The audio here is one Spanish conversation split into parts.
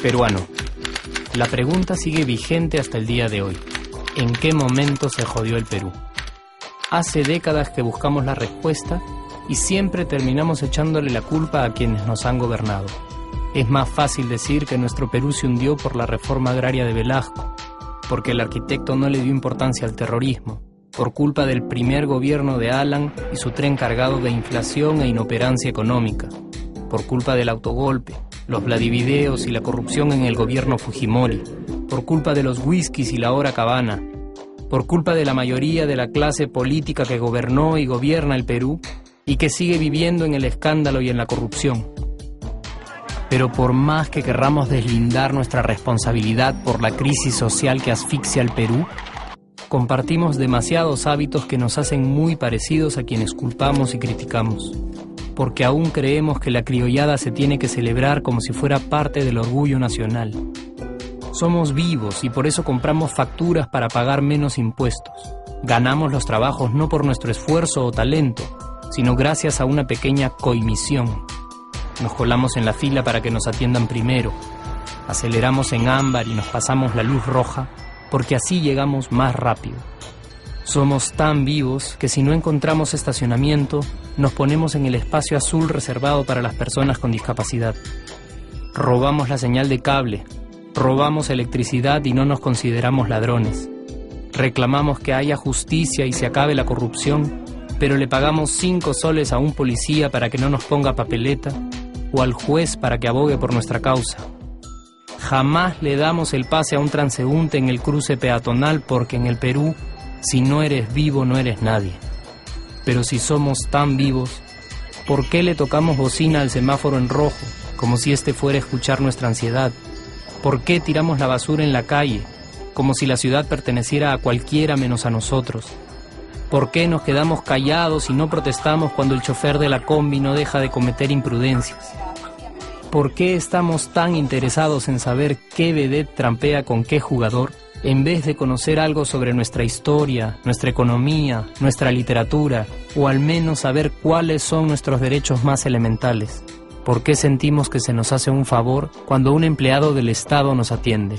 Peruano. La pregunta sigue vigente hasta el día de hoy. ¿En qué momento se jodió el Perú? Hace décadas que buscamos la respuesta y siempre terminamos echándole la culpa a quienes nos han gobernado. Es más fácil decir que nuestro Perú se hundió por la reforma agraria de Velasco, porque el arquitecto no le dio importancia al terrorismo, por culpa del primer gobierno de Alan y su tren cargado de inflación e inoperancia económica, por culpa del autogolpe, los vladivideos y la corrupción en el gobierno Fujimori, por culpa de los whiskies y la hora cabana, por culpa de la mayoría de la clase política que gobernó y gobierna el Perú y que sigue viviendo en el escándalo y en la corrupción. Pero por más que querramos deslindar nuestra responsabilidad por la crisis social que asfixia al Perú, compartimos demasiados hábitos que nos hacen muy parecidos a quienes culpamos y criticamos, porque aún creemos que la criollada se tiene que celebrar como si fuera parte del orgullo nacional. Somos vivos y por eso compramos facturas para pagar menos impuestos. Ganamos los trabajos no por nuestro esfuerzo o talento, sino gracias a una pequeña coimisión. Nos colamos en la fila para que nos atiendan primero. Aceleramos en ámbar y nos pasamos la luz roja, porque así llegamos más rápido. Somos tan vivos que si no encontramos estacionamiento, nos ponemos en el espacio azul reservado para las personas con discapacidad. Robamos la señal de cable, robamos electricidad y no nos consideramos ladrones. Reclamamos que haya justicia y se acabe la corrupción, pero le pagamos 5 soles a un policía para que no nos ponga papeleta o al juez para que abogue por nuestra causa. Jamás le damos el pase a un transeúnte en el cruce peatonal porque en el Perú, si no eres vivo, no eres nadie. Pero si somos tan vivos, ¿por qué le tocamos bocina al semáforo en rojo, como si este fuera a escuchar nuestra ansiedad? ¿Por qué tiramos la basura en la calle, como si la ciudad perteneciera a cualquiera menos a nosotros? ¿Por qué nos quedamos callados y no protestamos cuando el chofer de la combi no deja de cometer imprudencias? ¿Por qué estamos tan interesados en saber qué vedette trampea con qué jugador, en vez de conocer algo sobre nuestra historia, nuestra economía, nuestra literatura, o al menos saber cuáles son nuestros derechos más elementales? ¿Por qué sentimos que se nos hace un favor cuando un empleado del Estado nos atiende?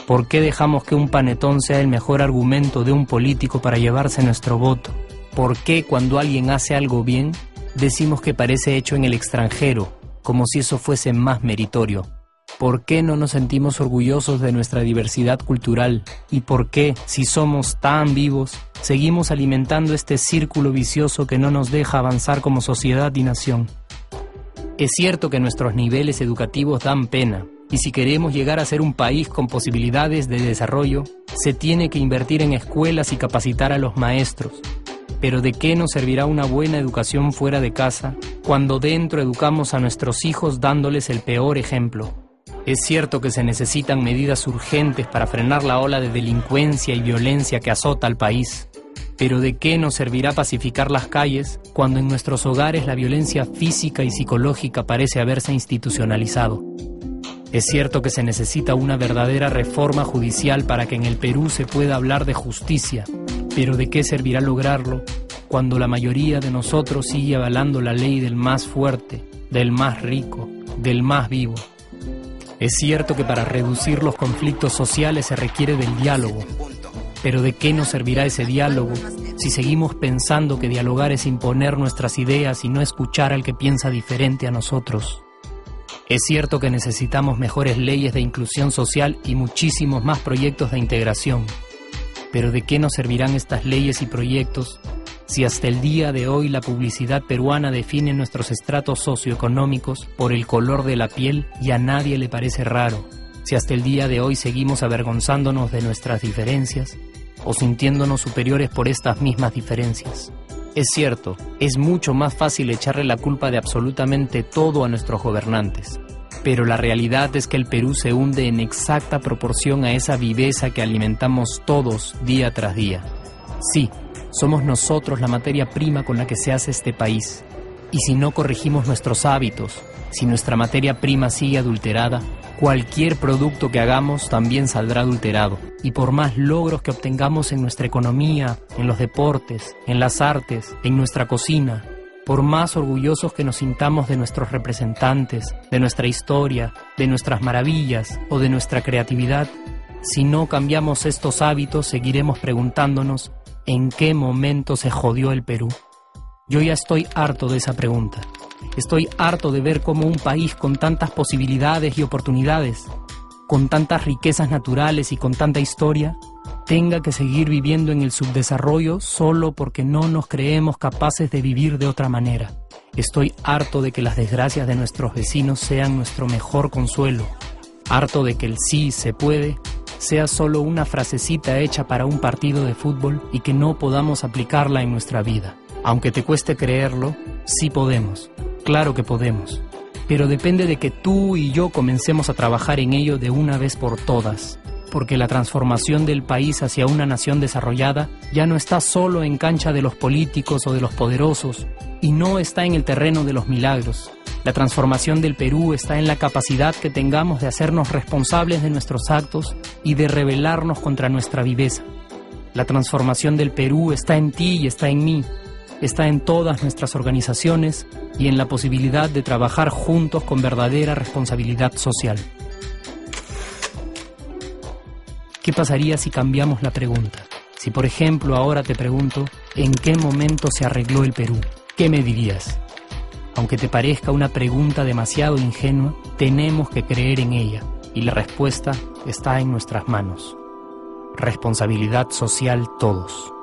¿Por qué dejamos que un panetón sea el mejor argumento de un político para llevarse nuestro voto? ¿Por qué cuando alguien hace algo bien, decimos que parece hecho en el extranjero, como si eso fuese más meritorio? ¿Por qué no nos sentimos orgullosos de nuestra diversidad cultural? ¿Y por qué, si somos tan vivos, seguimos alimentando este círculo vicioso que no nos deja avanzar como sociedad y nación? Es cierto que nuestros niveles educativos dan pena, y si queremos llegar a ser un país con posibilidades de desarrollo, se tiene que invertir en escuelas y capacitar a los maestros. Pero ¿de qué nos servirá una buena educación fuera de casa cuando dentro educamos a nuestros hijos dándoles el peor ejemplo? Es cierto que se necesitan medidas urgentes para frenar la ola de delincuencia y violencia que azota al país. Pero ¿de qué nos servirá pacificar las calles cuando en nuestros hogares la violencia física y psicológica parece haberse institucionalizado? Es cierto que se necesita una verdadera reforma judicial para que en el Perú se pueda hablar de justicia, pero ¿de qué servirá lograrlo cuando la mayoría de nosotros sigue avalando la ley del más fuerte, del más rico, del más vivo? Es cierto que para reducir los conflictos sociales se requiere del diálogo, pero ¿de qué nos servirá ese diálogo si seguimos pensando que dialogar es imponer nuestras ideas y no escuchar al que piensa diferente a nosotros? Es cierto que necesitamos mejores leyes de inclusión social y muchísimos más proyectos de integración, pero ¿de qué nos servirán estas leyes y proyectos si hasta el día de hoy la publicidad peruana define nuestros estratos socioeconómicos por el color de la piel y a nadie le parece raro? Si hasta el día de hoy seguimos avergonzándonos de nuestras diferencias o sintiéndonos superiores por estas mismas diferencias. Es cierto, es mucho más fácil echarle la culpa de absolutamente todo a nuestros gobernantes, pero la realidad es que el Perú se hunde en exacta proporción a esa viveza que alimentamos todos día tras día. Sí, somos nosotros la materia prima con la que se hace este país, y si no corregimos nuestros hábitos, Si nuestra materia prima sigue adulterada, cualquier producto que hagamos también saldrá adulterado. Y por más logros que obtengamos en nuestra economía, en los deportes, en las artes, en nuestra cocina, por más orgullosos que nos sintamos de nuestros representantes, de nuestra historia, de nuestras maravillas o de nuestra creatividad, si no cambiamos estos hábitos, seguiremos preguntándonos ¿en qué momento se jodió el Perú? Yo ya estoy harto de esa pregunta. Estoy harto de ver cómo un país con tantas posibilidades y oportunidades, con tantas riquezas naturales y con tanta historia, tenga que seguir viviendo en el subdesarrollo solo porque no nos creemos capaces de vivir de otra manera. Estoy harto de que las desgracias de nuestros vecinos sean nuestro mejor consuelo. Harto de que el sí se puede sea solo una frasecita hecha para un partido de fútbol y que no podamos aplicarla en nuestra vida. Aunque te cueste creerlo, sí podemos. Claro que podemos. Pero depende de que tú y yo comencemos a trabajar en ello de una vez por todas. Porque la transformación del país hacia una nación desarrollada ya no está solo en cancha de los políticos o de los poderosos, y no está en el terreno de los milagros. La transformación del Perú está en la capacidad que tengamos de hacernos responsables de nuestros actos y de rebelarnos contra nuestra viveza. La transformación del Perú está en ti y está en mí. Está en todas nuestras organizaciones y en la posibilidad de trabajar juntos con verdadera responsabilidad social. ¿Qué pasaría si cambiamos la pregunta? Si, por ejemplo, ahora te pregunto, ¿en qué momento se arregló el Perú? ¿Qué me dirías? Aunque te parezca una pregunta demasiado ingenua, tenemos que creer en ella, y la respuesta está en nuestras manos. Responsabilidad social todos.